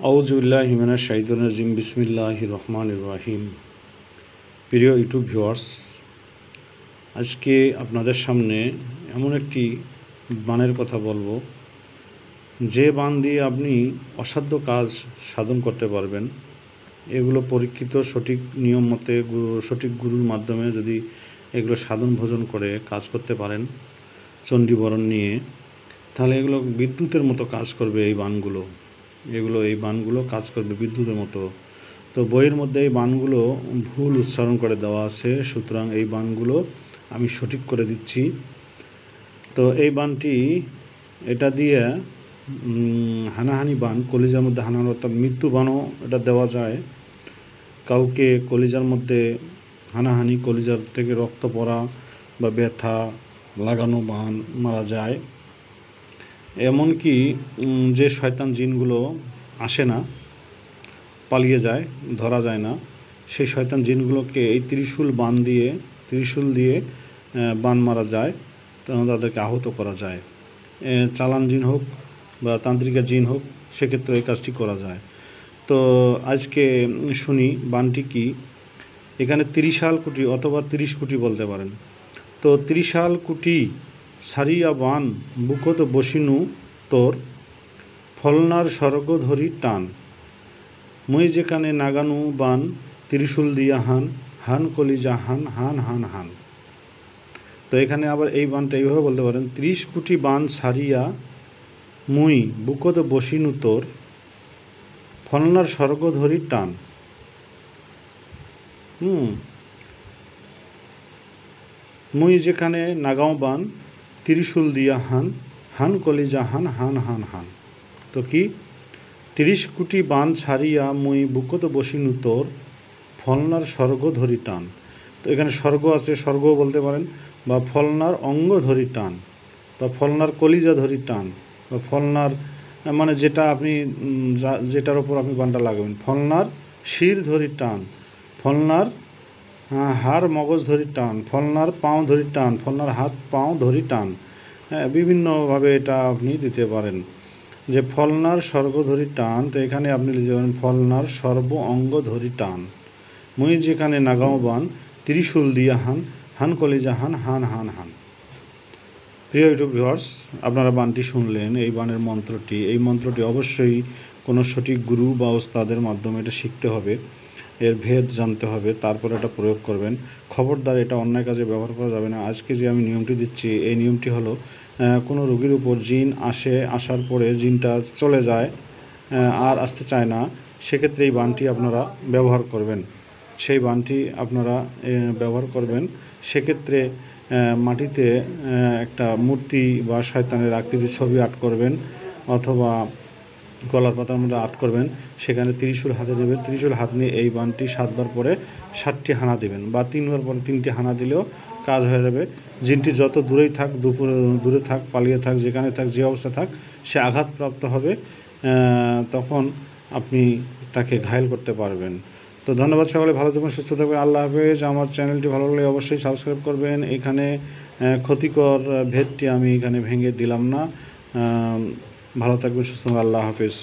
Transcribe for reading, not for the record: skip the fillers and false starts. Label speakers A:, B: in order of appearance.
A: আউযুবিল্লাহি মিনাশ শাইতানির রাজিম বিসমিল্লাহির রহমানির রহিম। প্রিয় ইউটিউব ভিউয়ার্স, আজকে আপনাদের সামনে এমন একটি বানের কথা বলবো, যে বান দিয়ে আপনি অসাধ্য কাজ সাধন করতে পারবেন। এগুলো পরীক্ষিত সঠিক নিয়ম মতে সঠিক গুরুর মাধ্যমে যদি এগুলো সাধন ভোজন করে কাজ করতে পারেন চণ্ডীবরণ নিয়ে, তাহলে এগুলো বিদ্যুতের মতো কাজ করবে। এই বানগুলো কাজ করবে বিদ্যুতের মতো। তো বইয়ের মধ্যে এই বানগুলো ভুল উচ্চারণ করে দেওয়া আছে, সুতরাং এই বানগুলো আমি সঠিক করে দিচ্ছি। তো এই বানটি এটা দিয়ে হানাহানি বান, কলিজার মধ্যে হানাহানি অর্থাৎ মৃত্যু বানও এটা দেওয়া যায়। কাউকে কলিজার মধ্যে হানাহানি, কলিজার থেকে রক্ত পড়া বা ব্যথা লাগানো বান মারা যায়। এমনকি যে শয়তান জিনগুলো আসে না, পালিয়ে যায়, ধরা যায় না, সেই শয়তান জিনগুলোকে এই ত্রিশূল দিয়ে বান মারা যায়, তখন তাদেরকে আহত করা যায়। চালান জিন হোক বা তান্ত্রিকা জিন হোক, সেক্ষেত্রে এই কাজটি করা যায়। তো আজকে শুনি বানটি কি। এখানে 30 কোটি অথবা 30 কোটি বলতে পারেন। তো 30 কোটি সারিয়া বান বুকত বসিনু তোর, ফলনার স্বর্গ ধরি টান, মই যেখানে নাগানু বান ত্রিশূল দিয়া হান, হান কলিজা হান হান হান হান। তো এখানে আবার এই বানটা এইভাবে বলতে পারেন, 30 কোটি বান সারিয়া মুই বুকত বসিনু তোর, ফলনার স্বর্গ ধরি টান। মুই যেখানে নাগাও বান ত্রিশূল দিয়া হান, হান কলিজা হান হান হান হান। তো কি 30 কোটি বান ছাড়িয়া মুই বুকত বসিনু তোর, ফলনার স্বর্গ ধরি টান। তো এখানে স্বর্গ আছে, স্বর্গও বলতে পারেন, বা ফলনার অঙ্গ ধরি টান, বা ফলনার কলিজা ধরি টান, বা ফলনার মানে যেটার ওপর আপনি বানটা লাগাবেন, ফলনার শির ধরি টান, ফলনার হাড় মগজ ধরি টান, ফলনার পাও ধরি টান, ফলনার হাত পাও ধরি টান। হ্যাঁ, বিভিন্নভাবে এটা আপনি দিতে পারেন, যে ফলনার স্বর্গ ধরি টান। তো এখানে আপনি লিখতে পারেন ফলনার সর্ব অঙ্গ ধরি টান, মুই যেখানে নাগাও বান ত্রিশূল দিয়া হান, হান কলিজা হান হান হান হান। প্রিয় ইউটিউব ভিউয়ার্স, আপনারা বানটি শুনলেন। এই বানের মন্ত্রটি অবশ্যই কোনো সঠিক গুরু বা ওস্তাদের মাধ্যমে এটা শিখতে হবে, এর ভেদ জানতে হবে, তারপর এটা প্রয়োগ করবেন। খবরদার এটা অন্যায় কাজে ব্যবহার করা যাবে না। আজকে যে আমি নিয়মটি দিচ্ছি, এই নিয়মটি হলো, কোনো রোগীর উপর জিন আসার পরে জিনটা চলে যায়, আর আসতে চায় না, সেক্ষেত্রে এই বানটি আপনারা ব্যবহার করবেন। সেক্ষেত্রে মাটিতে একটা মূর্তি বা শয়তানের আকৃতির ছবি আর্ট করবেন, অথবা কলার পাতার মধ্যে আর্ট করবেন। সেখানে ত্রিশূল হাতে দেবেন। ত্রিশূল হাত নিয়ে এই বানটি 7 বার পরে 7টি হানা দেবেন, বা 3 বার পরে 3টি হানা দিলেও কাজ হয়ে যাবে। জিনটি যত দূরেই থাক, দূরে থাক, পালিয়ে থাক, যেখানে থাক, যে অবস্থা থাক, সে আঘাতপ্রাপ্ত হবে, তখন আপনি তাকে ঘায়েল করতে পারবেন। তো ধন্যবাদ, সকলে ভালো থাকবেন, সুস্থ থাকবেন, আল্লাহ হাফেজ। আমার চ্যানেলটি ভালো লাগলে অবশ্যই সাবস্ক্রাইব করবেন। এখানে ক্ষতিকর ভেদটি আমি এখানে ভেঙে দিলাম না। ভালো থাকবেন, সুস্থ থাকবেন, আল্লাহ হাফেজ।